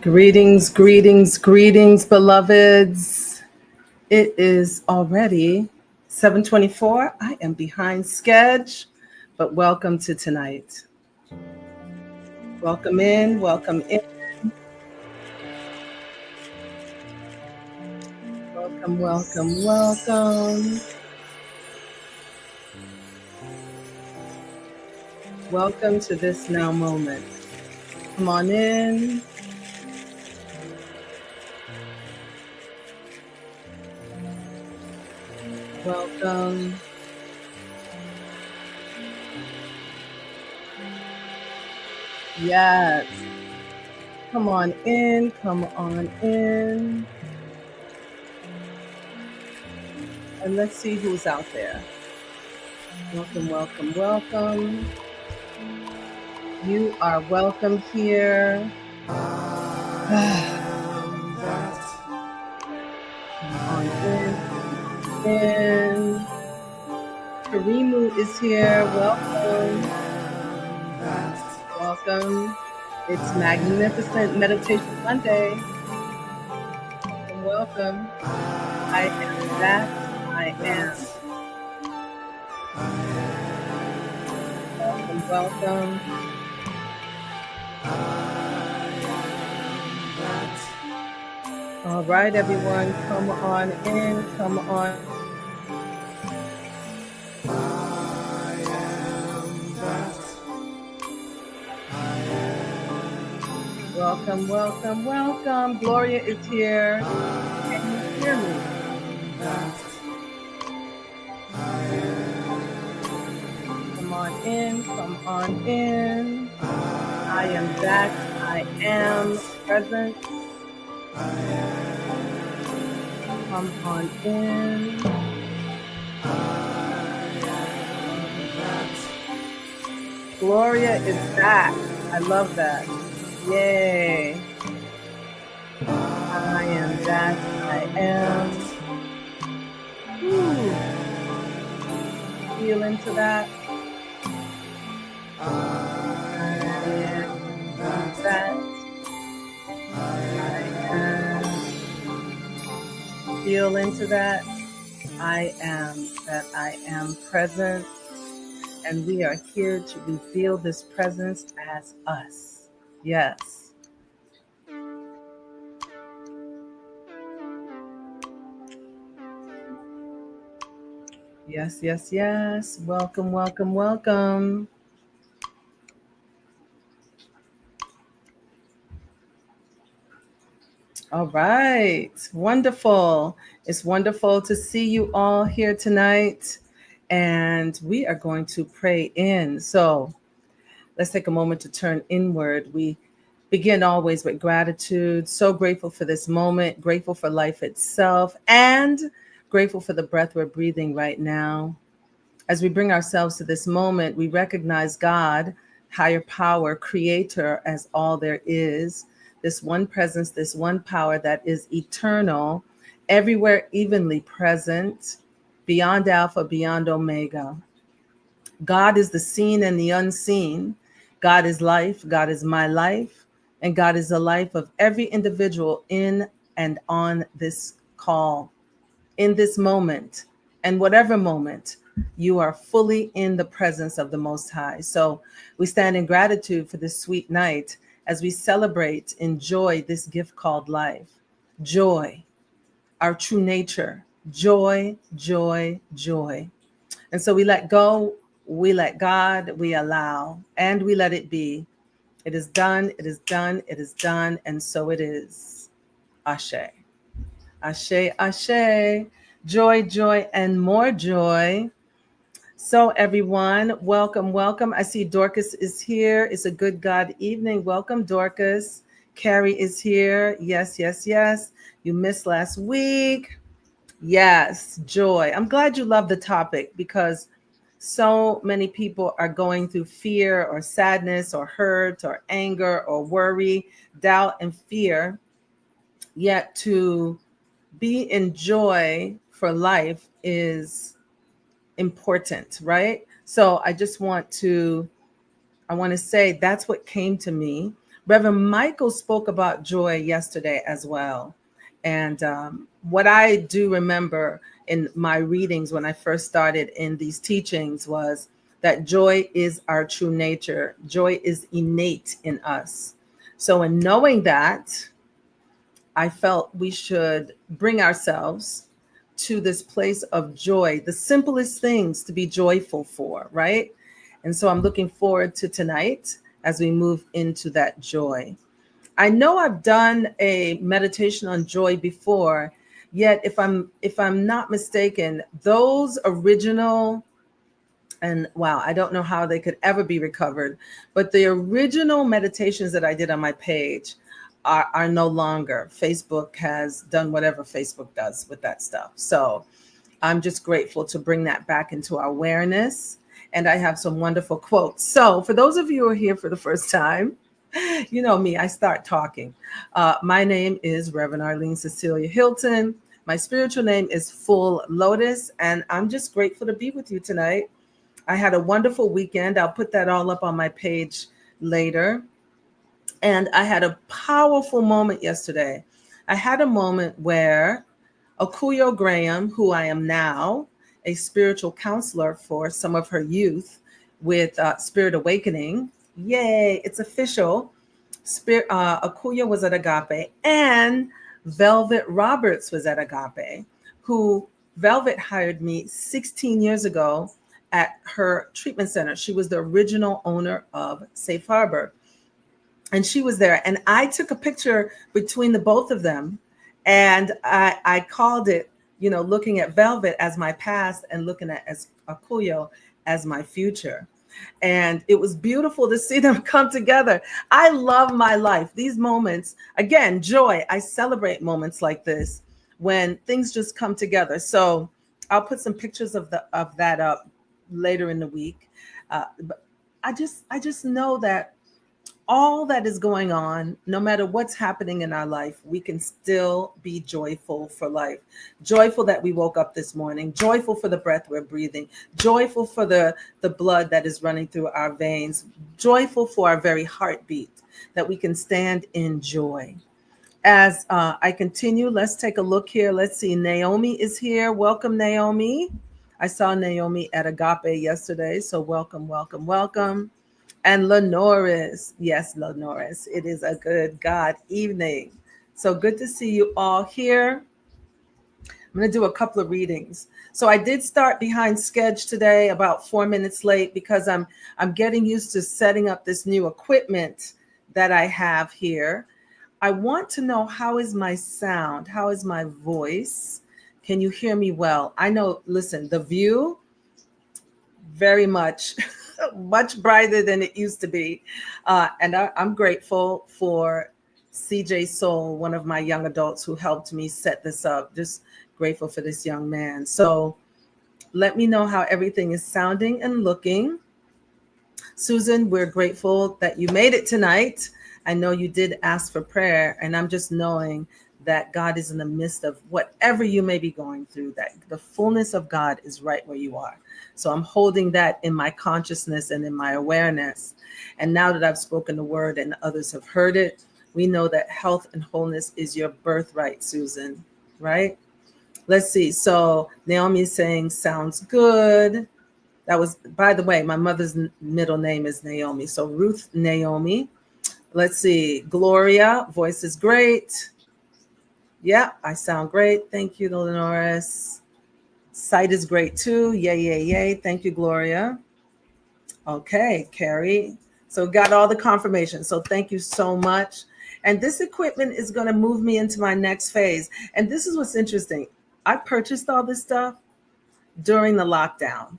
Greetings, greetings, greetings, beloveds. It is already 7:24. I am behind schedule, but welcome to tonight. Welcome in, welcome in, welcome, welcome, welcome. Welcome to this now moment. Come on in. Welcome. Yes. Come on in, come on in. And let's see who's out there. Welcome, welcome, welcome. You are welcome here. On in. Karimu is here. Welcome. Welcome. It's Magnificent Meditation Monday. Welcome. I am that I am. Welcome, welcome. All right, everyone, come on in, come on. Welcome, welcome, welcome. Gloria is here. Can you hear me? Come on in, come on in. I am that I am present. Come on in. Gloria is back. I love that. Yay. I am that I am. Woo. Feel into that. I am that I am. Feel into that. I am that I am present. And we are here to reveal this presence as us. Yes. Yes, yes, yes. Welcome, welcome, welcome. All right. Wonderful. It's wonderful to see you all here tonight. And we are going to pray in. So let's take a moment to turn inward. We begin always with gratitude. So grateful for this moment, grateful for life itself, and grateful for the breath we're breathing right now. As we bring ourselves to this moment, we recognize God, higher power, creator, as all there is, this one presence, this one power that is eternal, everywhere evenly present, beyond Alpha, beyond Omega. God is the seen and the unseen. God is life. God is my life. And God is the life of every individual in and on this call, in this moment, and whatever moment. You are fully in the presence of the Most High. So we stand in gratitude for this sweet night as we celebrate, enjoy this gift called life. Joy, our true nature. Joy, joy, joy. And so we let go, we let God, we allow, and we let it be. It is done, it is done, it is done, and so it is. Ashe. Ashe, ashe. Joy, joy, and more joy. So everyone, welcome, welcome. I see Dorcas is here. It's a good God evening. Welcome, Dorcas. Carrie is here. Yes, yes, yes. You missed last week. Yes, joy. I'm glad you love the topic because so many people are going through fear or sadness or hurt or anger or worry, doubt and fear. Yet to be in joy for life is important, right? So I want to say that's what came to me Reverend Michael spoke about joy yesterday as well. And what I do remember in my readings when I first started in these teachings was that joy is our true nature. Joy is innate in us. So, in knowing that, I felt we should bring ourselves to this place of joy, the simplest things to be joyful for, right? And so I'm looking forward to tonight as we move into that joy. I know I've done a meditation on joy before, yet if I'm not mistaken, those original, and wow, I don't know how they could ever be recovered, but the original meditations that I did on my page are no longer. Facebook has done whatever Facebook does with that stuff. So I'm just grateful to bring that back into our awareness. And I have some wonderful quotes. So for those of you who are here for the first time, you know me, I start talking. My name is Reverend Arlene Cecilia Hilton. My spiritual name is Full Lotus, and I'm just grateful to be with you tonight. I had a wonderful weekend. I'll put that all up on my page later. And I had a powerful moment yesterday. I had a moment where Akuyo Graham, who I am now a spiritual counselor for some of her youth with Spirit Awakening. Yay, it's official. Akuyo was at Agape, and Velvet Roberts was at Agape, who Velvet hired me 16 years ago at her treatment center. She was the original owner of Safe Harbor. And she was there. And I took a picture between the both of them. And I called it, looking at Velvet as my past and looking at as Akuyo as my future. And it was beautiful to see them come together. I love my life. These moments, again, joy. I celebrate moments like this when things just come together. So I'll put some pictures of that up later in the week. But I just know that all that is going on, no matter what's happening in our life, we can still be joyful for life. Joyful that we woke up this morning, joyful for the breath we're breathing, joyful for the blood that is running through our veins, joyful for our very heartbeat, that we can stand in joy. As I continue, let's take a look here. Let's see, Naomi is here. Welcome, Naomi. I saw Naomi at Agape yesterday, so welcome, welcome, welcome. And Lenoris, yes, Lenoris, it is a good God evening. So good to see you all here. I'm going to do a couple of readings. So I did start behind schedule today, about 4 minutes late, because I'm getting used to setting up this new equipment that I have here. I want to know, how is my sound? How is my voice? Can you hear me well? I know, listen, the view, very much much brighter than it used to be. And I'm grateful for CJ Soul, one of my young adults who helped me set this up. Just grateful for this young man. So let me know how everything is sounding and looking. Susan, we're grateful that you made it tonight. I know you did ask for prayer, and I'm just knowing that God is in the midst of whatever you may be going through, that the fullness of God is right where you are. So I'm holding that in my consciousness and in my awareness. And now that I've spoken the word and others have heard it, we know that health and wholeness is your birthright, Susan, right? Let's see. So Naomi is saying, sounds good. That was, by the way, my mother's middle name is Naomi. So Ruth Naomi. Let's see. Gloria, voice is great. Yeah, I sound great. Thank you, Dolores. Sight is great too. Yay, yay, yay. Thank you, Gloria. Okay, Carrie. So got all the confirmation. So thank you so much. And this equipment is going to move me into my next phase. And this is what's interesting. I purchased all this stuff during the lockdown,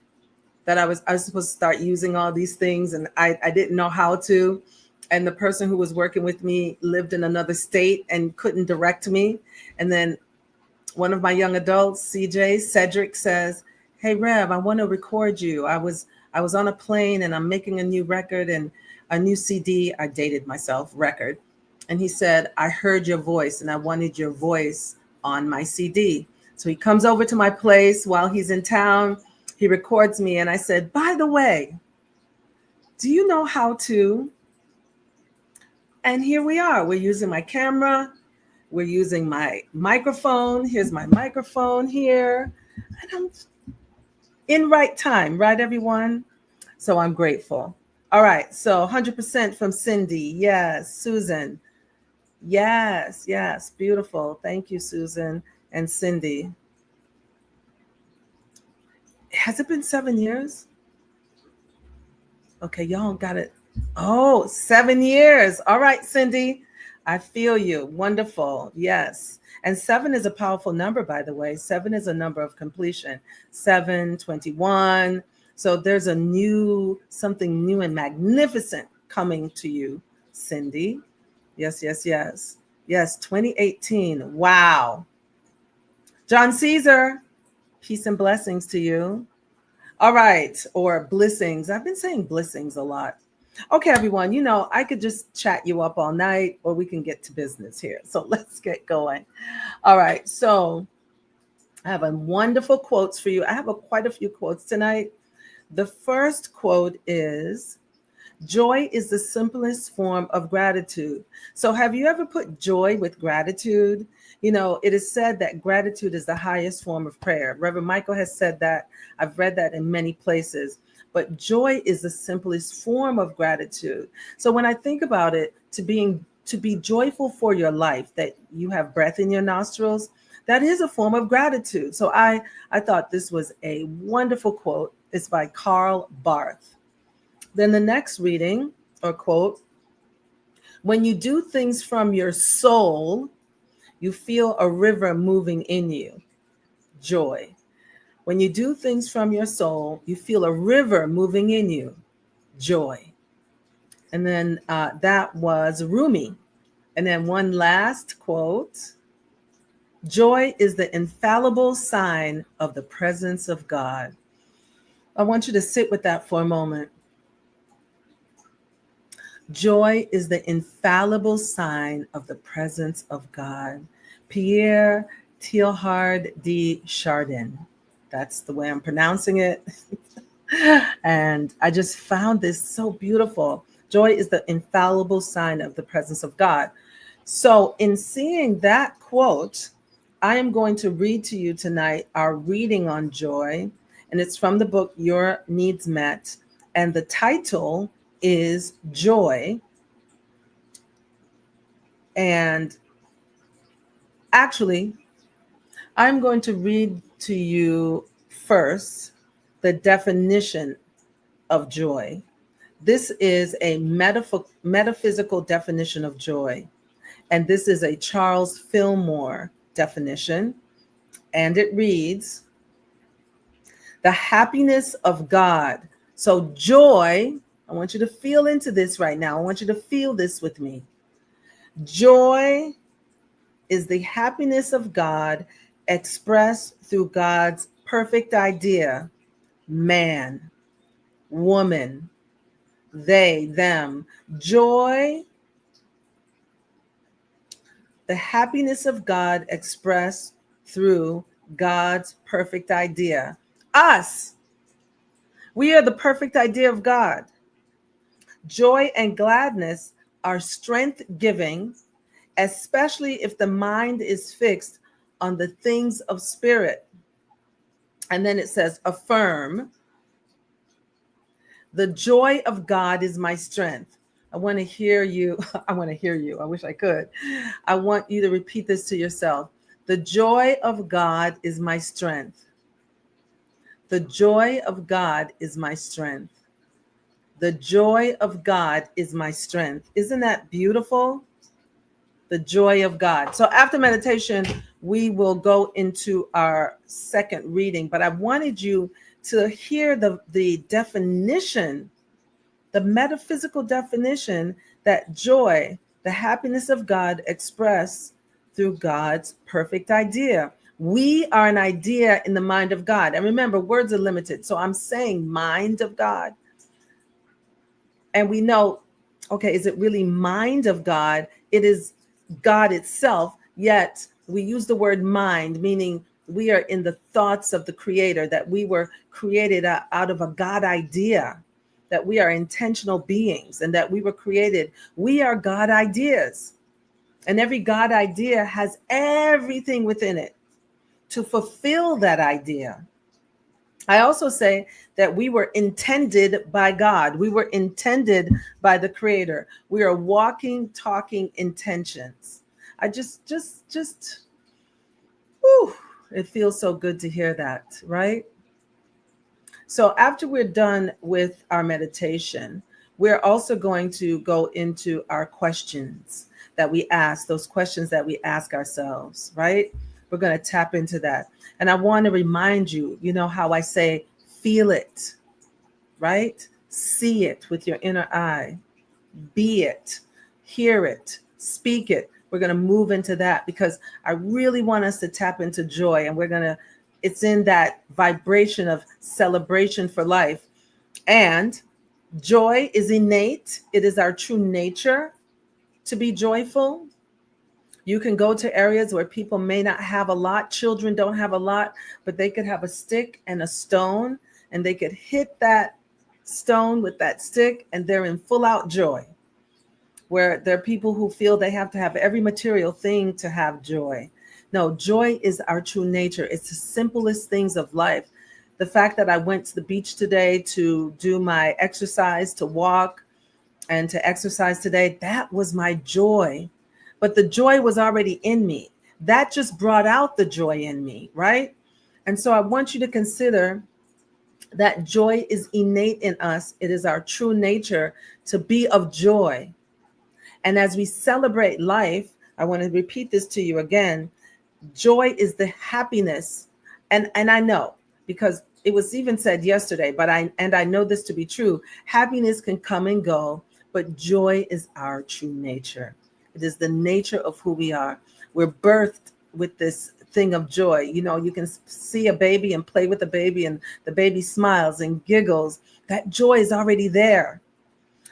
that I was supposed to start using all these things, and I didn't know how to. And the person who was working with me lived in another state and couldn't direct me. And then one of my young adults, CJ, Cedric, says, hey, Rev, I want to record you. I was on a plane and I'm making a new record and a new CD. I dated myself, record. And he said, I heard your voice and I wanted your voice on my CD. So he comes over to my place while he's in town. He records me. And I said, by the way, do you know how to? And here we are. We're using my camera. We're using my microphone. Here's my microphone here. And I'm in right time, right, everyone? So I'm grateful. All right. So 100% from Cindy. Yes. Susan. Yes. Yes. Beautiful. Thank you, Susan and Cindy. Has it been 7 years? Okay. Y'all got it. Oh, 7 years. All right, Cindy. I feel you. Wonderful. Yes. And seven is a powerful number, by the way. Seven is a number of completion. 7, 21. So there's something new and magnificent coming to you, Cindy. Yes, yes, yes. Yes, 2018. Wow. John Caesar, peace and blessings to you. All right. Or blessings. I've been saying blessings a lot. Okay, everyone, I could just chat you up all night or we can get to business here. So let's get going. All right. So I have a wonderful quotes for you. I have quite a few quotes tonight. The first quote is, joy is the simplest form of gratitude. So have you ever put joy with gratitude? It is said that gratitude is the highest form of prayer. Reverend Michael has said that. I've read that in many places. But joy is the simplest form of gratitude. So when I think about it, to be joyful for your life, that you have breath in your nostrils, that is a form of gratitude. So I thought this was a wonderful quote. It's by Karl Barth. Then the next reading or quote, when you do things from your soul, you feel a river moving in you. Joy. When you do things from your soul, you feel a river moving in you. Joy. And then that was Rumi. And then one last quote. Joy is the infallible sign of the presence of God. I want you to sit with that for a moment. Joy is the infallible sign of the presence of God. Pierre Teilhard de Chardin. That's the way I'm pronouncing it. And I just found this so beautiful. Joy is the infallible sign of the presence of God. So in seeing that quote, I am going to read to you tonight our reading on joy. And it's from the book, Your Needs Met. And the title is Joy. And actually, I'm going to read to you first the definition of joy. This is a metaphysical definition of joy. And this is a Charles Fillmore definition. And it reads, the happiness of God. So joy, I want you to feel into this right now. I want you to feel this with me. Joy is the happiness of God expressed through God's perfect idea, man, woman, they, them. Joy, the happiness of God expressed through God's perfect idea. Us, we are the perfect idea of God. Joy and gladness are strength-giving, especially if the mind is fixed on the things of spirit. And then it says, affirm, the joy of God is my strength. I want to hear you. I want to hear you. I wish I could. I want you to repeat this to yourself. The joy of God is my strength. The joy of God is my strength. The joy of God is my strength. Isn't that beautiful? The joy of God. So after meditation, we will go into our second reading, but I wanted you to hear the definition, the metaphysical definition that joy, the happiness of God expressed through God's perfect idea. We are an idea in the mind of God. And remember, words are limited. So I'm saying mind of God. And we know, okay, is it really mind of God? It is God itself, yet we use the word mind, meaning we are in the thoughts of the Creator, that we were created out of a God idea, that we are intentional beings and that we were created. We are God ideas. And every God idea has everything within it to fulfill that idea. I also say that we were intended by God. We were intended by the Creator. We are walking, talking intentions. I just, whew, it feels so good to hear that, right? So after we're done with our meditation, we're also going to go into our questions that we ask, those questions that we ask ourselves, right? We're going to tap into that. And I want to remind you, you know how I say, feel it, right? See it with your inner eye, be it, hear it, speak it. We're going to move into that because I really want us to tap into joy, and it's in that vibration of celebration for life. And joy is innate. It is our true nature to be joyful. You can go to areas where people may not have a lot. Children don't have a lot, but they could have a stick and a stone, and they could hit that stone with that stick, and they're in full out joy. Where there are people who feel they have to have every material thing to have joy. No, joy is our true nature. It's the simplest things of life. The fact that I went to the beach today to do my exercise, to walk and to exercise today, that was my joy. But the joy was already in me. That just brought out the joy in me, right? And so I want you to consider that joy is innate in us. It is our true nature to be of joy. And as we celebrate life, I want to repeat this to you again. Joy is the happiness. And I know, because it was even said yesterday, but I know this to be true. Happiness can come and go, but joy is our true nature. It is the nature of who we are. We're birthed with this thing of joy. You know, you can see a baby and play with the baby, and the baby smiles and giggles. That joy is already there.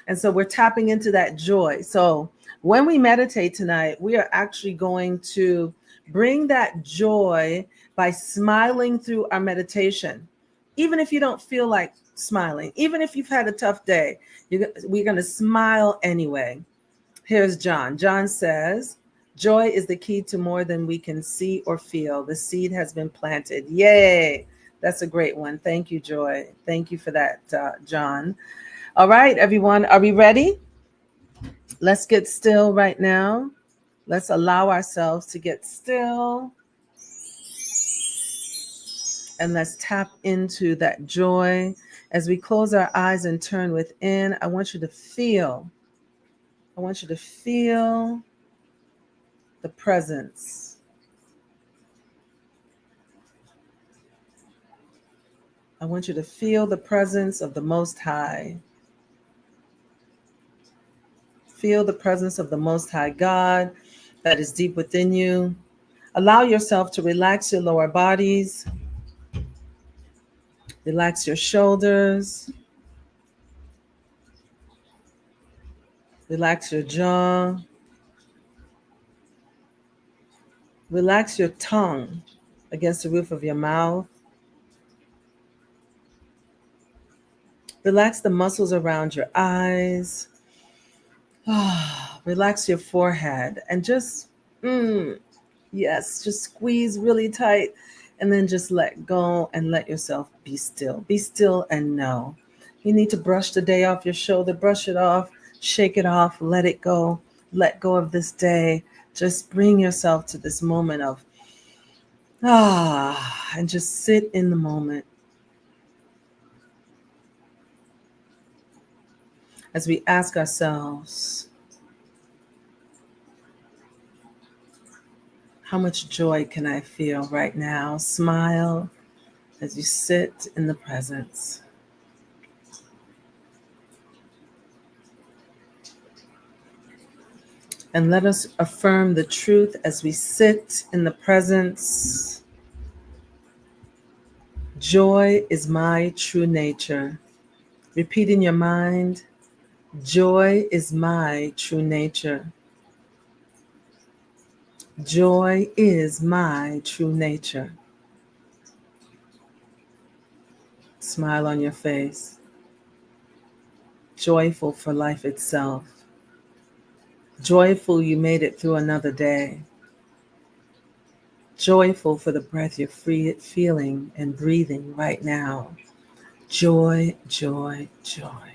And so we're tapping into that joy. So when we meditate tonight, we are actually going to bring that joy by smiling through our meditation. Even if you don't feel like smiling, even if you've had a tough day, we're going to smile anyway. Here's John. John says, joy is the key to more than we can see or feel. The seed has been planted. Yay. That's a great one. Thank you, Joy. Thank you for that, John. All right, everyone, are we ready? Let's get still right now. Let's allow ourselves to get still. And let's tap into that joy. As we close our eyes and turn within, I want you to feel the presence. I want you to feel the presence of the Most High. Feel the presence of the Most High God that is deep within you. Allow yourself to relax your lower bodies. Relax your shoulders. Relax your jaw. Relax your tongue against the roof of your mouth. Relax the muscles around your eyes. Relax your forehead and just, yes, just squeeze really tight and then just let go and let yourself be still. Be still and know. You need to brush the day off your shoulder, brush it off, shake it off, let it go. Let go of this day. Just bring yourself to this moment of, and just sit in the moment. As we ask ourselves, how much joy can I feel right now? Smile as you sit in the presence. And let us affirm the truth as we sit in the presence. Joy is my true nature. Repeat in your mind, joy is my true nature. Joy is my true nature. Smile on your face. joyful for life itself, joyful you made it through another day, joyful for the breath you're free feeling and breathing right now. Joy, joy, joy.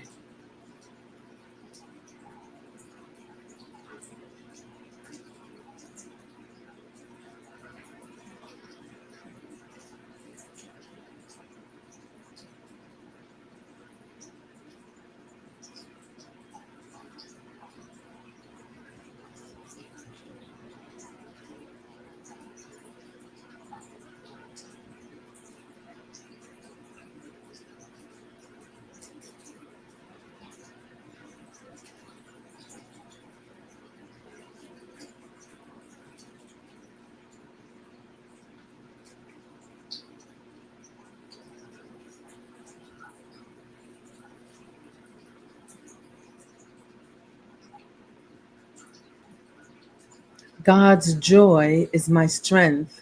God's joy is my strength.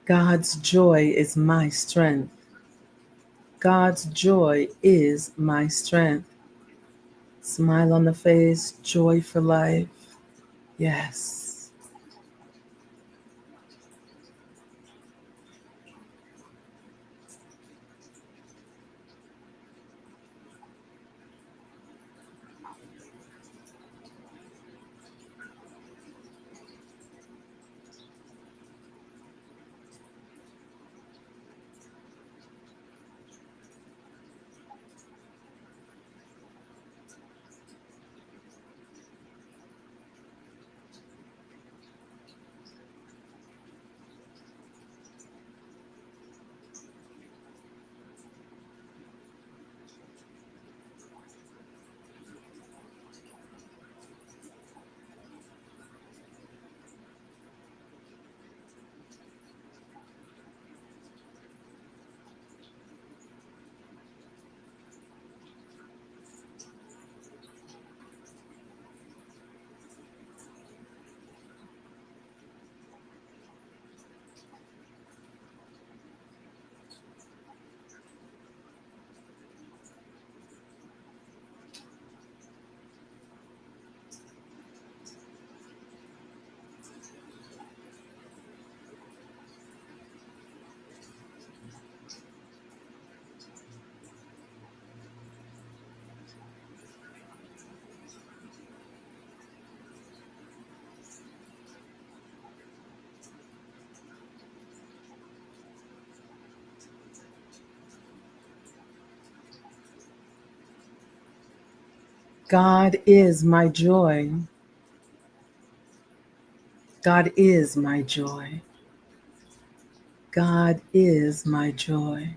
God's joy is my strength. God's joy is my strength. Smile on the face, joy for life. Yes. God is my joy. God is my joy. God is my joy.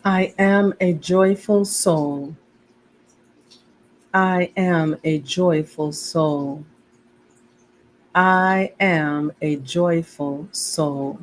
I am a joyful soul. I am a joyful soul. I am a joyful soul.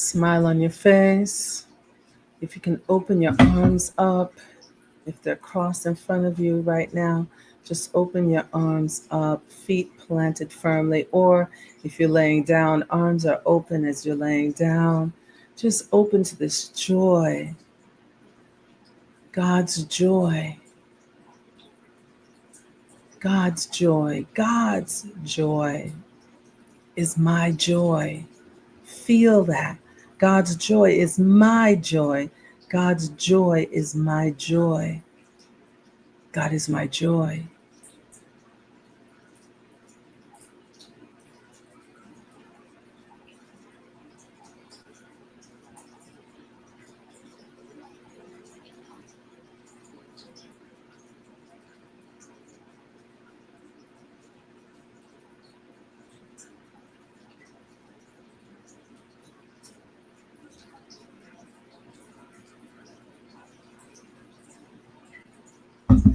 Smile on your face. If you can open your arms up, if they're crossed in front of you right now, just open your arms up, feet planted firmly. Or if you're laying down, arms are open as you're laying down. Just open to this joy, God's joy, God's joy, God's joy is my joy. Feel that. God's joy is my joy. God's joy is my joy. God is my joy.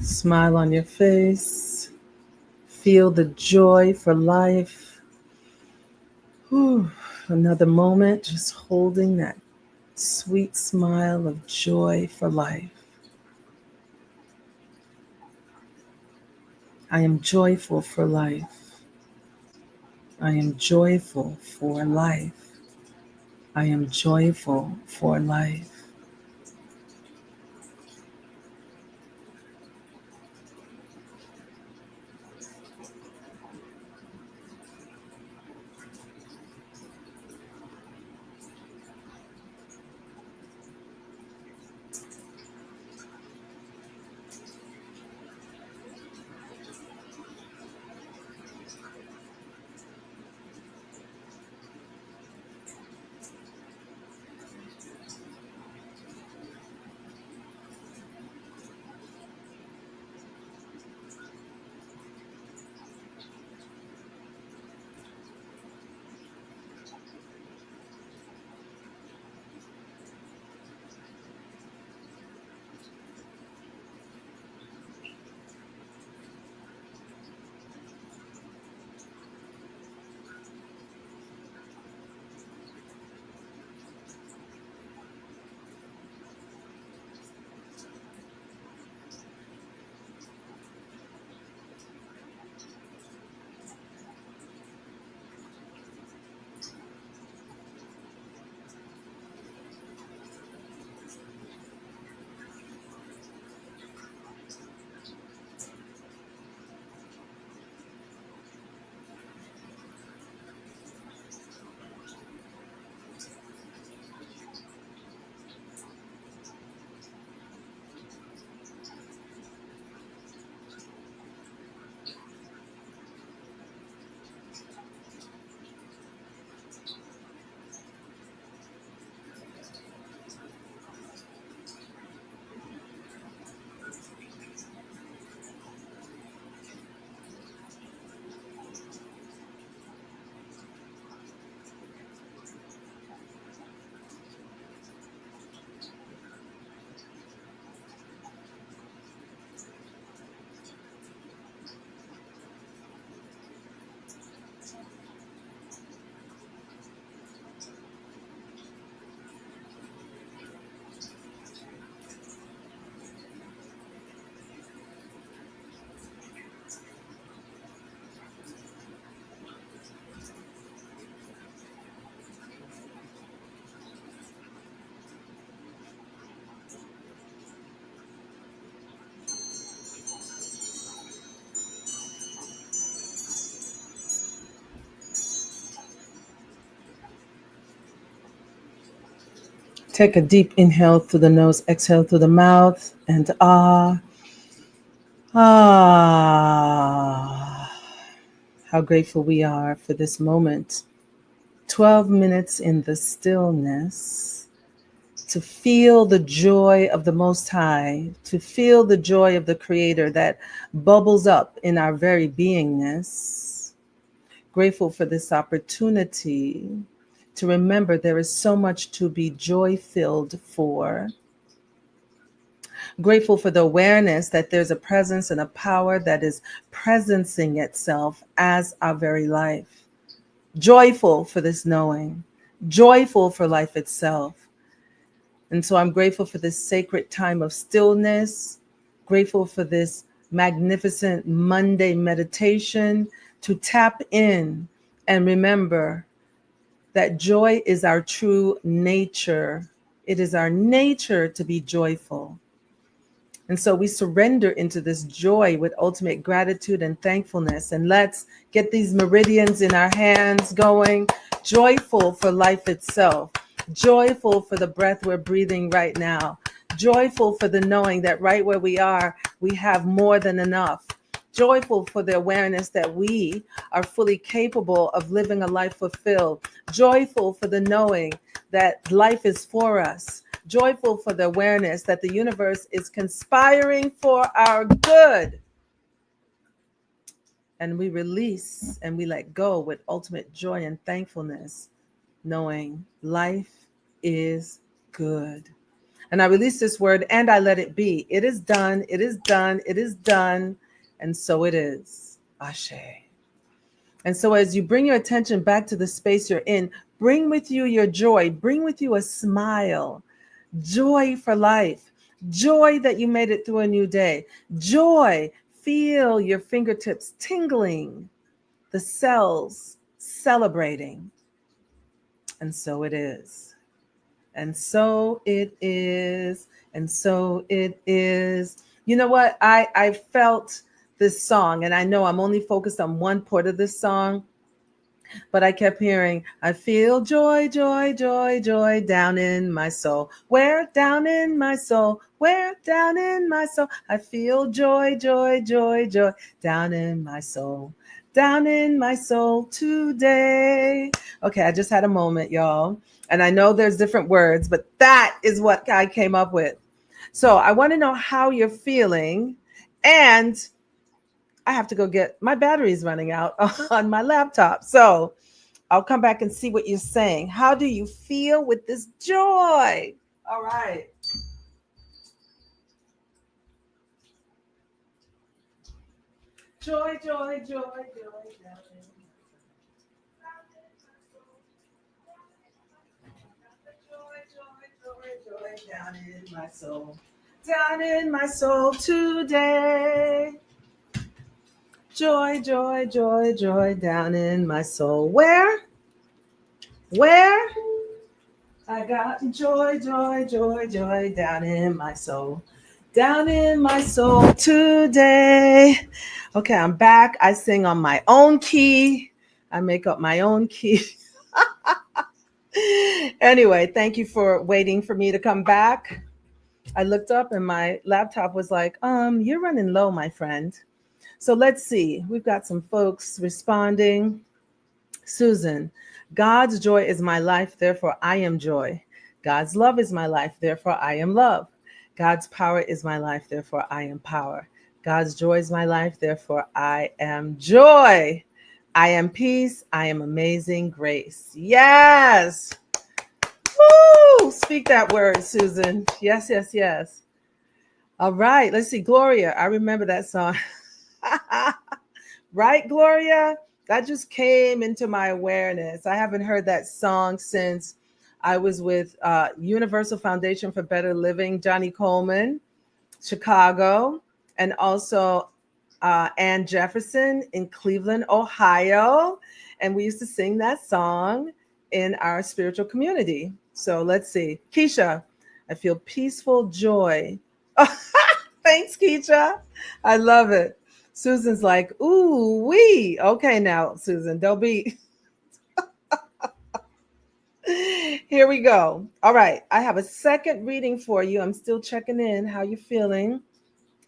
Smile on your face. Feel the joy for life. Whew. Another moment, just holding that sweet smile of joy for life. I am joyful for life. I am joyful for life. I am joyful for life. Take a deep inhale through the nose, exhale through the mouth, and ah. How grateful we are for this moment. 12 minutes in the stillness to feel the joy of the Most High, to feel the joy of the Creator that bubbles up in our very beingness. Grateful for this opportunity to remember there is so much to be joy-filled for. Grateful for the awareness that there's a presence and a power that is presencing itself as our very life. Joyful for this knowing joyful for life itself. And so I'm grateful for this sacred time of stillness, grateful for this magnificent Monday meditation to tap in and remember that joy is our true nature. It is our nature to be joyful. And so we surrender into this joy with ultimate gratitude and thankfulness. And let's get these meridians in our hands going, joyful for life itself, joyful for the breath we're breathing right now, joyful for the knowing that right where we are, we have more than enough, joyful for the awareness that we are fully capable of living a life fulfilled, joyful for the knowing that life is for us, joyful for the awareness that the universe is conspiring for our good. And we release and we let go with ultimate joy and thankfulness, knowing life is good. And I release this word and I let it be. It is done. It is done. It is done. And so it is. Ashe. And so as you bring your attention back to the space you're in, bring with you your joy. Bring with you a smile. Joy for life. Joy that you made it through a new day. Joy. Feel your fingertips tingling. The cells celebrating. And so it is. And so it is. And so it is. You know what? I felt this song, and I know I'm only focused on one part of this song, but I kept hearing, I feel joy, joy, joy, joy down in my soul. Where? Down in my soul. Where? Down in my soul. I feel joy, joy, joy, joy down in my soul. Down in my soul today. Okay, I just had a moment, y'all. And I know there's different words, but that is what I came up with. So I want to know how you're feeling. And I have to go get my batteries running out on my laptop. So I'll come back and see what you're saying. How do you feel with this joy? All right. Joy, joy, joy, joy. Down in my soul. Down in my soul today. Joy, joy, joy, joy down in my soul. Where? Where? I got joy, joy, joy, joy down in my soul. Down in my soul today. Okay, I'm back. I sing on my own key. I make up my own key. Anyway, thank you for waiting for me to come back. I looked up and my laptop was like, you're running low, my friend. So let's see. We've got some folks responding. Susan, God's joy is my life, therefore I am joy. God's love is my life, therefore I am love. God's power is my life, therefore I am power. God's joy is my life, therefore I am joy. I am peace. I am amazing grace. Yes. Woo! Speak that word, Susan. Yes, yes, yes. All right. Let's see. Gloria. I remember that song. Right, Gloria? That just came into my awareness. I haven't heard that song since I was with Universal Foundation for Better Living, Johnny Coleman, Chicago, and also Ann Jefferson in Cleveland, Ohio. And we used to sing that song in our spiritual community. So let's see. Keisha, I feel peaceful joy. Thanks, Keisha. I love it. Susan's like, ooh, wee. Okay, now, Susan, don't be. Here we go. All right. I have a second reading for you. I'm still checking in. How you feeling?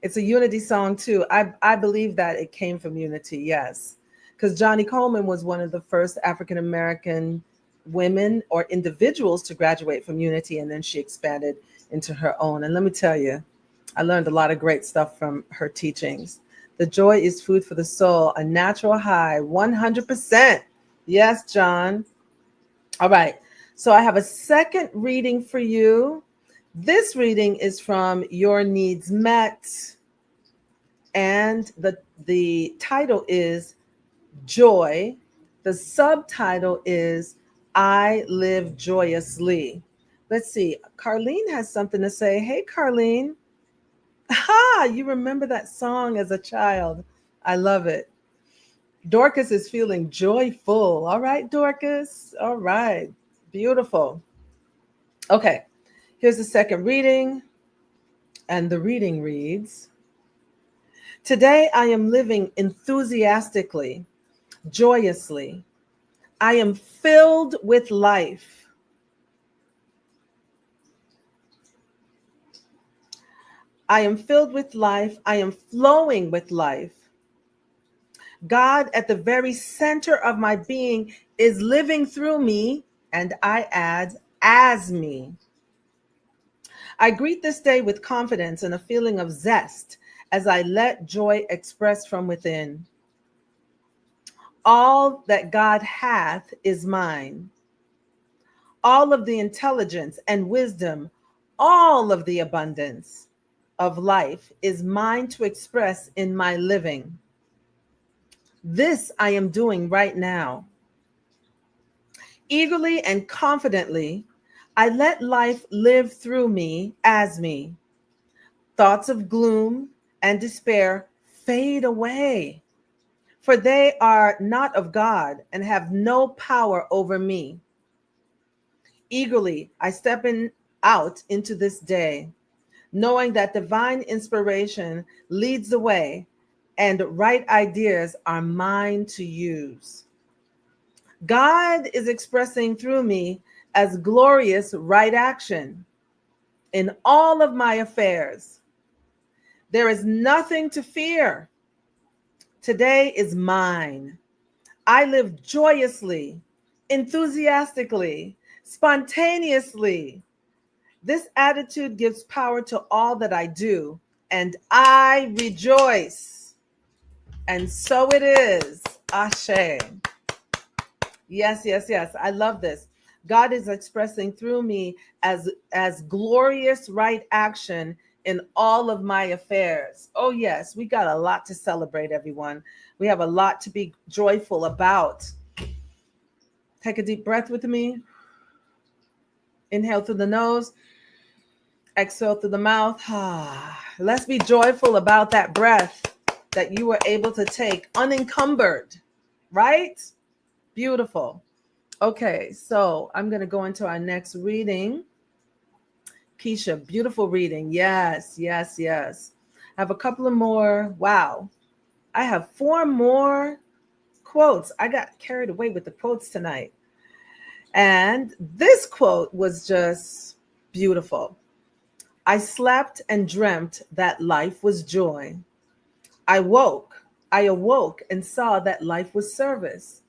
It's a unity song, too. I believe that it came from unity, yes. Because Johnny Coleman was one of the first African-American women or individuals to graduate from unity, and then she expanded into her own. And let me tell you, I learned a lot of great stuff from her teachings. The joy is food for the soul, a natural high, 100%. Yes, John. All right. So I have a second reading for you. This reading is from Your Needs Met. And the title is Joy. The subtitle is I live joyously. Let's see. Carlene has something to say. Hey, Carlene. Ha! You remember that song as a child. I love it. Dorcas is feeling joyful. All right, Dorcas. All right. Beautiful. Okay. Here's the second reading. And the reading reads: Today I am living enthusiastically, joyously. I am filled with life. I am filled with life. I am flowing with life. God, at the very center of my being, is living through me, and I add, as me. I greet this day with confidence and a feeling of zest as I let joy express from within. All that God hath is mine. All of the intelligence and wisdom, all of the abundance of life is mine to express in my living. This I am doing right now. Eagerly and confidently, I let life live through me as me. Thoughts of gloom and despair fade away, for they are not of God and have no power over me. Eagerly, I step out into this day, knowing that divine inspiration leads the way and right ideas are mine to use. God is expressing through me as glorious right action in all of my affairs. There is nothing to fear. Today is mine. I live joyously, enthusiastically, spontaneously. This attitude gives power to all that I do, and I rejoice. And so it is. Ashe. Yes, yes, yes. I love this. God is expressing through me as glorious right action in all of my affairs. Oh yes, we got a lot to celebrate, everyone. We have a lot to be joyful about. Take a deep breath with me. Inhale through the nose, exhale through the mouth. Let's be joyful about that breath that you were able to take unencumbered, right? Beautiful. Okay, so I'm going to go into our next reading. Keisha, beautiful reading. Yes, yes, yes. I have a couple of more. Wow. I have 4 more quotes. I got carried away with the quotes tonight. And this quote was just beautiful. I slept and dreamt that life was joy. I awoke and saw that life was service.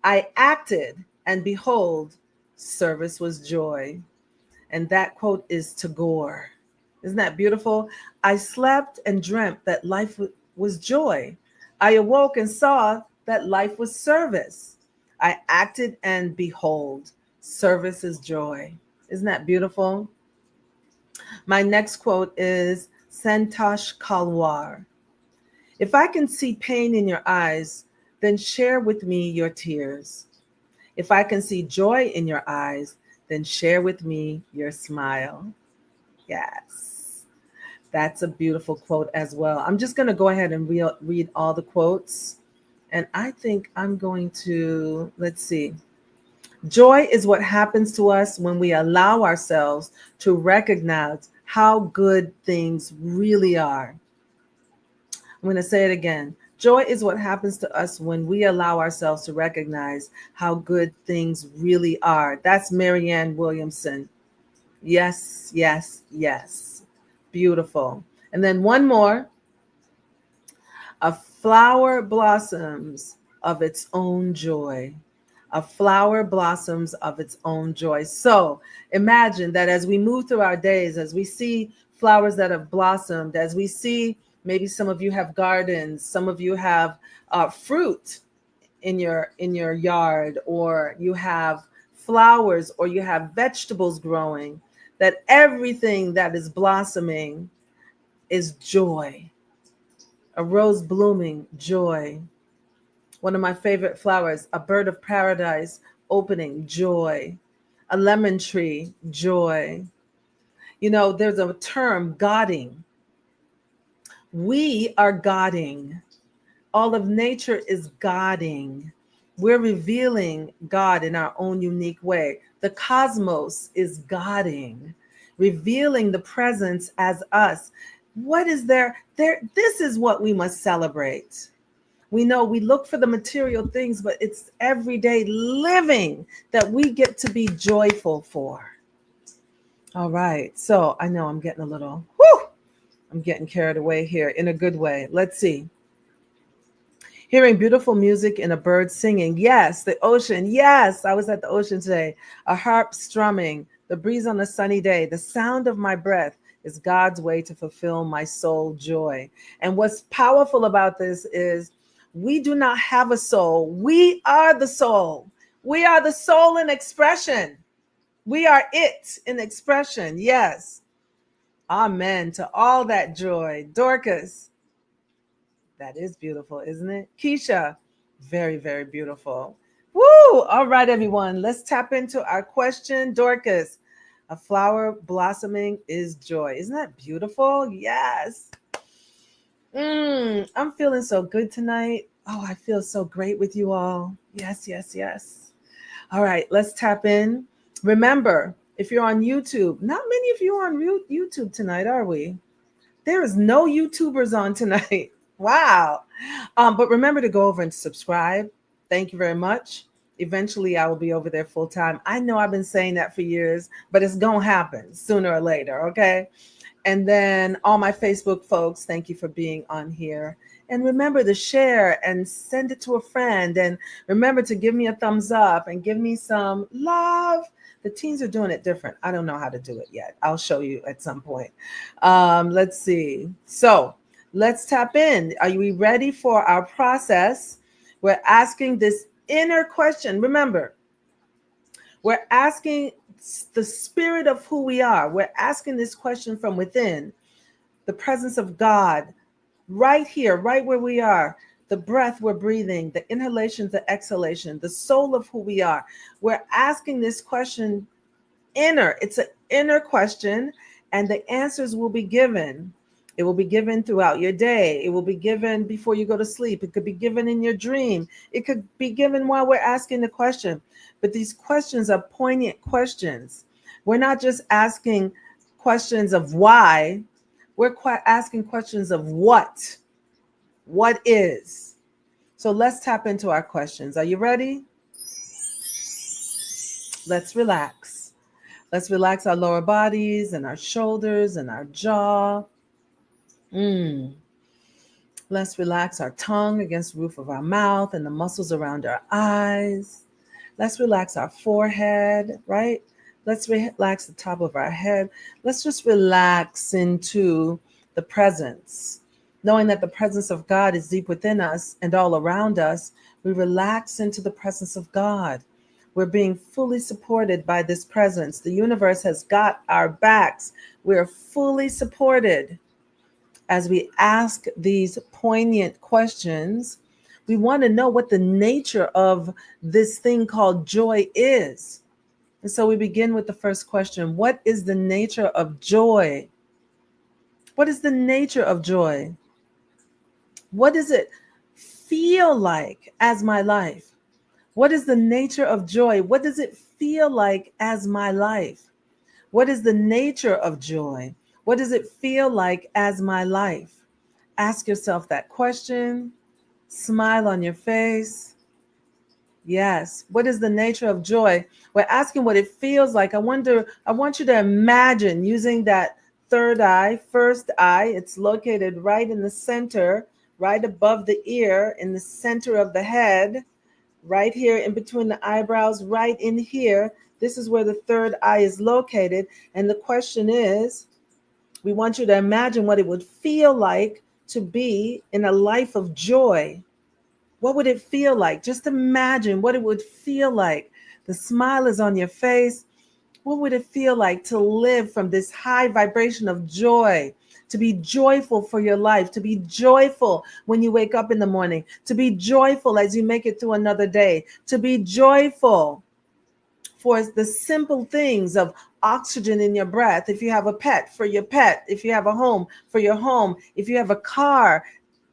I acted and behold, service was joy. And that quote is Tagore. Isn't that beautiful? I slept and dreamt that life was joy. I awoke and saw that life was service. I acted and behold, service is joy. Isn't that beautiful? My next quote is Santosh Kalwar. If I can see pain in your eyes, then share with me your tears. If I can see joy in your eyes, then share with me your smile. Yes, that's a beautiful quote as well. I'm just going to go ahead and read all the quotes. And I think I'm going to, let's see. Joy is what happens to us when we allow ourselves to recognize how good things really are. I'm going to say it again. Joy is what happens to us when we allow ourselves to recognize how good things really are. That's Marianne Williamson. Yes, yes, yes. Beautiful. And then one more. A flower blossoms of its own joy. A flower blossoms of its own joy. So imagine that as we move through our days, as we see flowers that have blossomed, as we see, maybe some of you have gardens, some of you have fruit in your yard, or you have flowers, or you have vegetables growing, that everything that is blossoming is joy. A rose blooming, joy. One of my favorite flowers, a bird of paradise opening, joy. A lemon tree, joy. You know, there's a term, godding. We are godding. All of nature is godding. We're revealing God in our own unique way. The cosmos is godding, revealing the presence as us. What is there? This is what we must celebrate. We know we look for the material things, but it's everyday living that we get to be joyful for. All right. So I know I'm getting a little, I'm getting carried away here in a good way. Let's see. Hearing beautiful music and a bird singing. Yes, the ocean. Yes, I was at the ocean today. A harp strumming, the breeze on a sunny day, the sound of my breath is God's way to fulfill my soul joy. And what's powerful about this is we do not have a soul. We are the soul. We are the soul in expression. We are it in expression. Yes. Amen to all that joy. Dorcas. That is beautiful, isn't it? Keisha, very, very beautiful. Woo! All right, everyone, let's tap into our question. Dorcas, a flower blossoming is joy. Isn't that beautiful? Yes. I'm feeling so good tonight. Oh, I feel so great with you all. Yes, yes, yes. All right, let's tap in. Remember, if you're on YouTube, not many of you are on YouTube tonight, are we? There is no YouTubers on tonight. Wow. But remember to go over and subscribe. Thank you very much. Eventually, I will be over there full time. I know I've been saying that for years, but it's going to happen sooner or later. Okay. And then all my Facebook folks, thank you for being on here. And remember to share and send it to a friend. And remember to give me a thumbs up and give me some love. The teens are doing it different. I don't know how to do it yet. I'll show you at some point. Let's see. So let's tap in. Are we ready for our process? We're asking this inner question. Remember, we're asking the spirit of who we are. We're asking this question from within, the presence of God, right here, right where we are, the breath we're breathing, the inhalation, the exhalation, the soul of who we are. We're asking this question inner. It's an inner question, and the answers will be given. It will be given throughout your day. It will be given before you go to sleep. It could be given in your dream. It could be given while we're asking the question. But these questions are poignant questions. We're not just asking questions of why. We're asking questions of what. What is? So let's tap into our questions. Are you ready? Let's relax. Let's relax our lower bodies and our shoulders and our jaw. Let's relax our tongue against the roof of our mouth and the muscles around our eyes. Let's relax our forehead, right? Let's relax the top of our head. Let's just relax into the presence. Knowing that the presence of God is deep within us and all around us, we relax into the presence of God. We're being fully supported by this presence. The universe has got our backs. We're fully supported. As we ask these poignant questions, we want to know what the nature of this thing called joy is. And so we begin with the first question. What is the nature of joy? What is the nature of joy? What does it feel like as my life? What is the nature of joy? What does it feel like as my life? What is the nature of joy? What does it feel like as my life? Ask yourself that question. Smile on your face. Yes. What is the nature of joy? We're asking what it feels like. I want you to imagine using that third eye, first eye. It's located right in the center, right above the ear, in the center of the head, right here in between the eyebrows, right in here. This is where the third eye is located. And the question is, we want you to imagine what it would feel like to be in a life of joy. What would it feel like? Just imagine what it would feel like. The smile is on your face. What would it feel like to live from this high vibration of joy? To be joyful for your life, to be joyful when you wake up in the morning, to be joyful as you make it through another day, to be joyful. for the simple things of oxygen in your breath. If you have a pet, for your pet. If you have a home, for your home. If you have a car,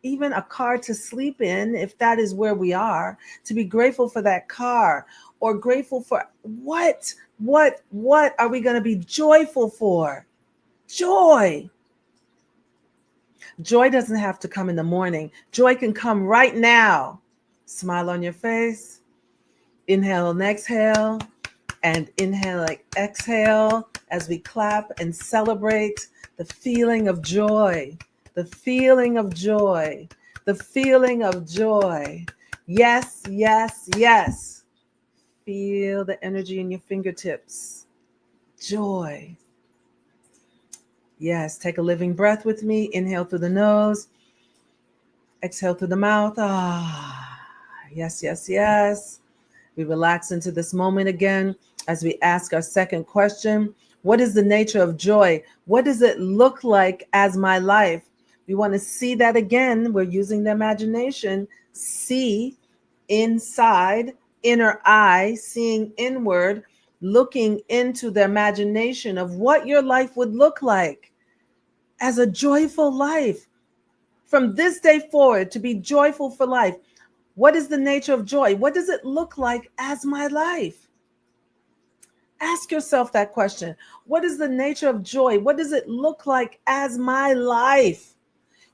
even a car to sleep in, if that is where we are, to be grateful for that car, or grateful for what are we going to be joyful for? Joy. Joy doesn't have to come in the morning. Joy can come right now. Smile on your face. Inhale and exhale. And inhale and exhale as we clap and celebrate the feeling of joy. The feeling of joy. The feeling of joy. Yes, yes, yes. Feel the energy in your fingertips. Joy. Yes, take a living breath with me. Inhale through the nose. Exhale through the mouth. Yes, yes, yes. We relax into this moment again as we ask our second question. What is the nature of joy? What does it look like as my life? We want to see that again. We're using the imagination. See inside, inner eye, seeing inward, looking into the imagination of what your life would look like as a joyful life. From this day forward, to be joyful for life. What is the nature of joy? What does it look like as my life? Ask yourself that question. What is the nature of joy? What does it look like as my life?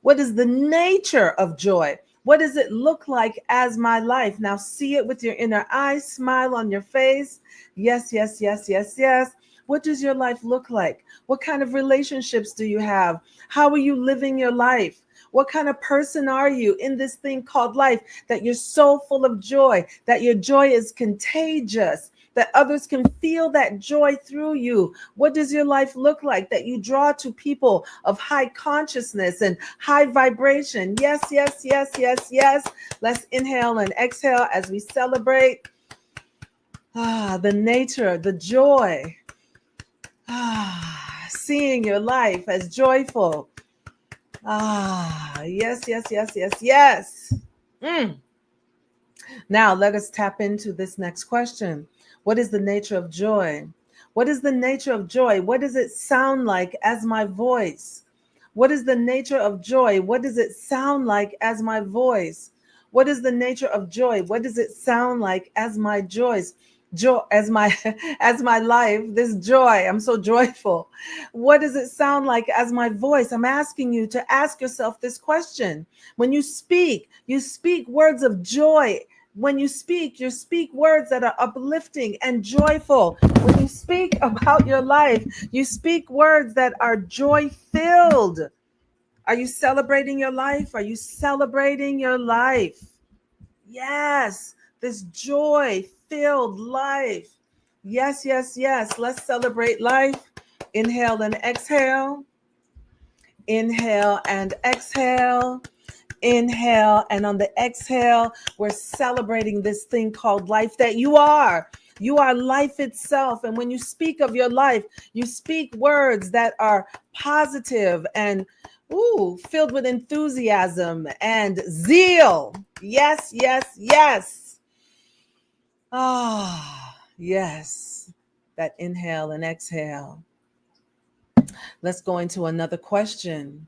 What is the nature of joy? What does it look like as my life? Now see it with your inner eye, smile on your face. Yes, yes, yes, yes, yes. What does your life look like? What kind of relationships do you have? How are you living your life? What kind of person are you in this thing called life, that you're so full of joy, that your joy is contagious, that others can feel that joy through you? What does your life look like, that you draw to people of high consciousness and high vibration? Yes, yes, yes, yes, yes. Let's inhale and exhale as we celebrate the nature, the joy. Seeing your life as joyful. Yes, yes, yes, yes, yes. Now let us tap into this next question. What is the nature of joy? What is the nature of joy? What does it sound like as my voice? What is the nature of joy? What does it sound like as my voice? What is the nature of joy? What does it sound like as my joys? Joy as my as my life, this joy. I'm so joyful. What does it sound like as my voice? I'm asking you to ask yourself this question. When you speak words of joy. When you speak words that are uplifting and joyful. When you speak about your life, you speak words that are joy filled. Are you celebrating your life? Are you celebrating your life? Yes, this joy-filled life. Yes, yes, yes. Let's celebrate life. Inhale and exhale. Inhale and exhale. Inhale, and on the exhale, we're celebrating this thing called life that you are. You are life itself. And when you speak of your life, you speak words that are positive and filled with enthusiasm and zeal. Yes, yes, yes. Yes. That inhale and exhale. Let's go into another question.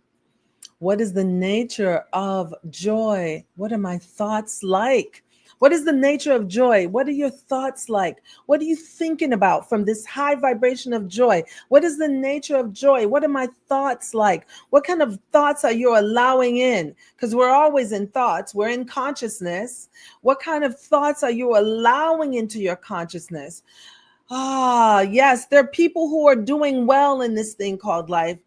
What is the nature of joy? What are my thoughts like? What is the nature of joy? What are your thoughts like? What are you thinking about from this high vibration of joy? What is the nature of joy? What are my thoughts like? What kind of thoughts are you allowing in? Because we're always in thoughts. We're in consciousness. What kind of thoughts are you allowing into your consciousness? Yes, there are people who are doing well in this thing called life.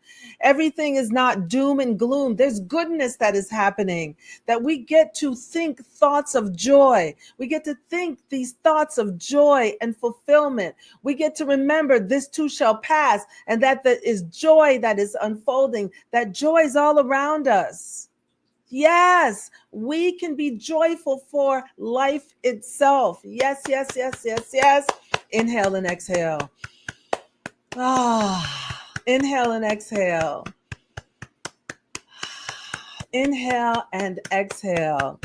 Everything is not doom and gloom. There's goodness that is happening, that we get to think thoughts of joy. We get to think these thoughts of joy and fulfillment. We get to remember this too shall pass, and that there is joy that is unfolding, that joy is all around us. Yes, we can be joyful for life itself. Yes, yes, yes, yes, yes. Inhale and exhale. Inhale and exhale. Inhale and exhale.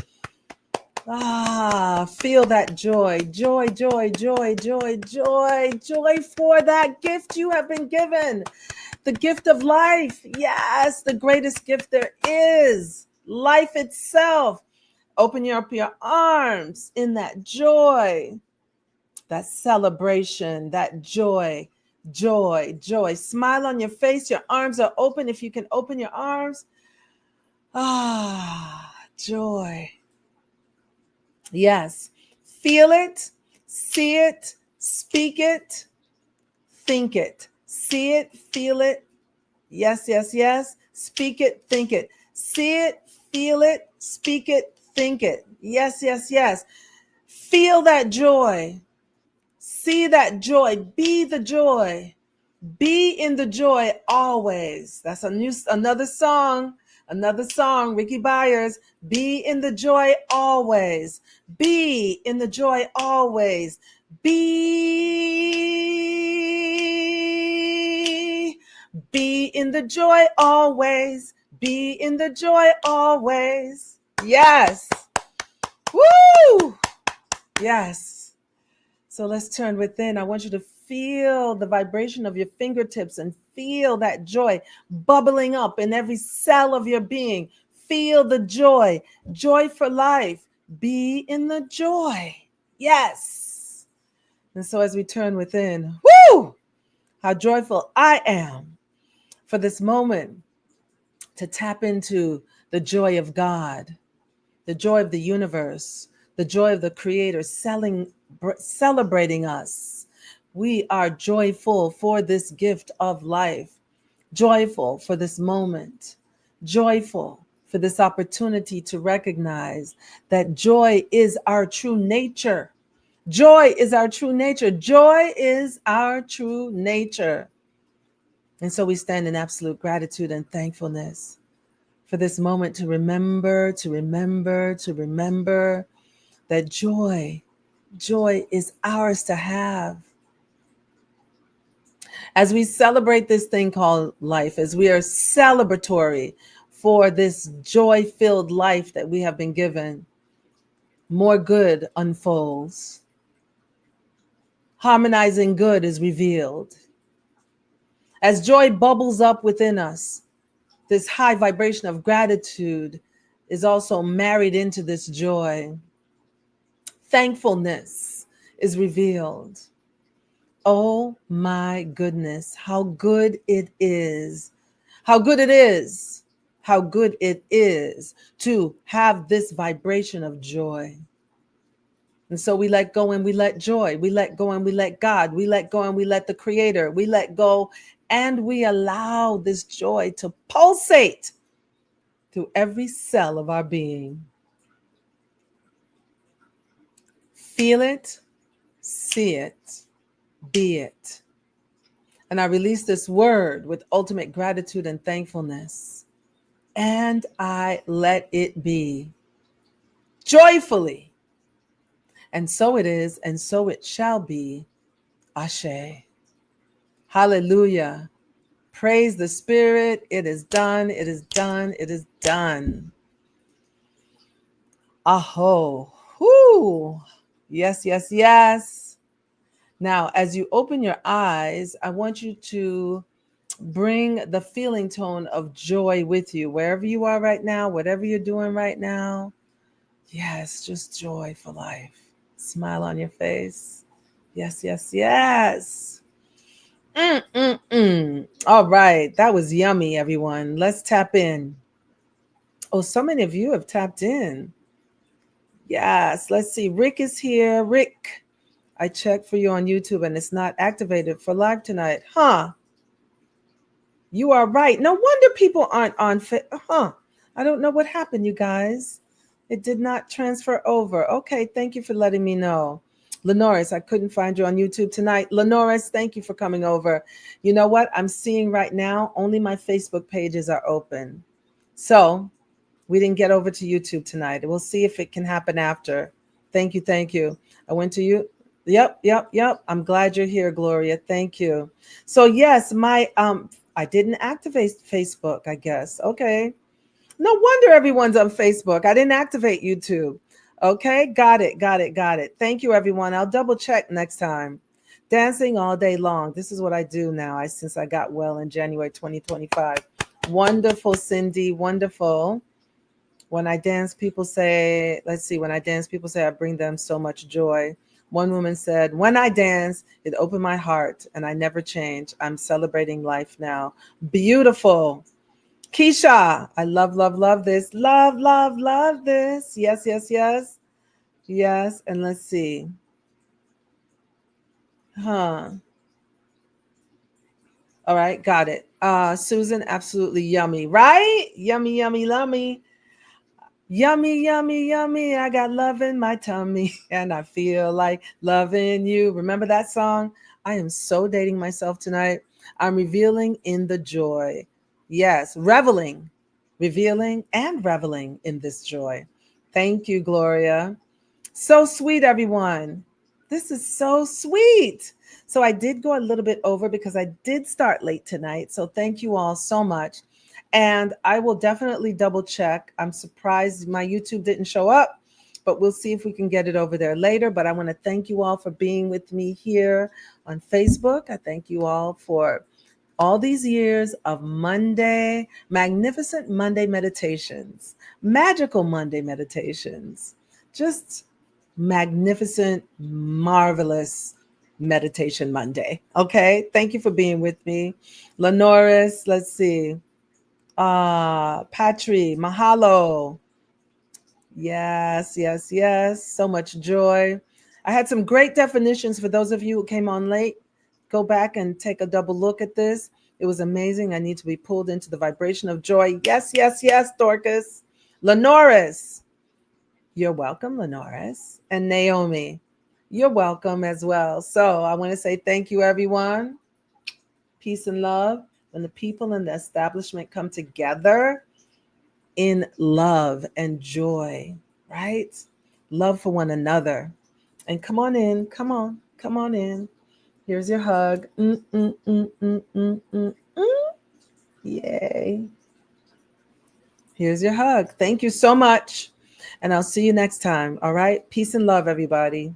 Feel that joy, joy, joy, joy, joy, joy, joy for that gift you have been given. The gift of life. Yes, the greatest gift there is. Life itself. Open up your arms in that joy, that celebration, that joy, joy, joy. Smile on your face. Your arms are open. If you can open your arms. Joy. Yes. Feel it, see it, speak it, think it. See it, feel it. Yes, yes, yes. Speak it, think it. See it, feel it, speak it, think it. Yes, yes, yes. Feel that joy. See that joy. Be the joy. Be in the joy always. That's another song. Another song, Ricky Byers. Be in the joy always. Be in the joy always. Be in the joy always. Be in the joy always. Yes. Woo! Yes. So let's turn within. I want you to feel the vibration of your fingertips and feel that joy bubbling up in every cell of your being. Feel the joy, joy for life. Be in the joy. Yes. And so as we turn within, whoo, how joyful I am for this moment to tap into the joy of God, the joy of the universe, the joy of the Creator celebrating us. We are joyful for this gift of life, joyful for this moment, joyful for this opportunity to recognize that joy is our true nature. Joy is our true nature. Joy is our true nature. And so we stand in absolute gratitude and thankfulness for this moment to remember that joy is ours to have. As we celebrate this thing called life, as we are celebratory for this joy-filled life that we have been given, more good unfolds. Harmonizing good is revealed. As joy bubbles up within us, this high vibration of gratitude is also married into this joy. Thankfulness is revealed. Oh my goodness, how good it is. How good it is. How good it is to have this vibration of joy. And so we let go and we let joy. We let go and we let God. We let go and we let the Creator. We let go and we allow this joy to pulsate through every cell of our being. Feel it, see it, be it. And I release this word with ultimate gratitude and thankfulness. And I let it be joyfully. And so it is, and so it shall be. Ashe. Hallelujah. Praise the Spirit. It is done. It is done. It is done. Aho. Whoo. Yes, yes, yes. Now, as you open your eyes, I want you to bring the feeling tone of joy with you, wherever you are right now, whatever you're doing right now. Yes, just joy for life. Smile on your face. Yes, yes, yes. All right. That was yummy, everyone. Let's tap in. Oh, so many of you have tapped in. Yes. Let's see. Rick is here. Rick, I checked for you on YouTube and it's not activated for live tonight. Huh? You are right. No wonder people aren't on. I don't know what happened, you guys. It did not transfer over. Okay. Thank you for letting me know. Lenoris, I couldn't find you on YouTube tonight. Lenoris, thank you for coming over. You know what? I'm seeing right now, only my Facebook pages are open. So we didn't get over to YouTube tonight. We'll see if it can happen after. Thank you. Thank you. I went to you. Yep. I'm glad you're here, Gloria. Thank you. So yes, I didn't activate Facebook, I guess. Okay. No wonder everyone's on Facebook. I didn't activate YouTube. Okay, got it, got it, got it. Thank you, everyone. I'll double check next time. Dancing all day long. This is what I do now. Since I got well in January 2025. Wonderful, Cindy. Wonderful. When I dance, people say, let's see, when I dance, people say I bring them so much joy. One woman said, when I dance, it opened my heart and I never change. I'm celebrating life now. Beautiful. Keisha, I love, love, love this. Love, love, love this. Yes, yes, yes. Yes. And let's see. Huh. All right. Got it. Susan, absolutely yummy. Right? Yummy, yummy, yummy. Yummy, yummy, yummy. I got love in my tummy and I feel like loving you. Remember that song? I am so dating myself tonight. I'm revealing in the joy. Yes, reveling, revealing and reveling in this joy. Thank you, Gloria. So sweet, everyone. This is so sweet. So I did go a little bit over because I did start late tonight. So thank you all so much. And I will definitely double check. I'm surprised my YouTube didn't show up, but we'll see if we can get it over there later. But I want to thank you all for being with me here on Facebook. I thank you all for all these years of Monday, magnificent Monday meditations, magical Monday meditations, just magnificent, marvelous meditation Monday. Okay. Thank you for being with me. Lenoris, let's see. Patri, mahalo. Yes, yes, yes. So much joy. I had some great definitions for those of you who came on late. Go back and take a double look at this. It was amazing. I need to be pulled into the vibration of joy. Yes, yes, yes, Dorcas. Lenoris, you're welcome, Lenoris. And Naomi, you're welcome as well. So I want to say thank you, everyone. Peace and love. When the people in the establishment come together, in love and joy, right? Love for one another. And come on in, come on in. Here's your hug. Yay. Here's your hug. Thank you so much. And I'll see you next time. All right. Peace and love, everybody.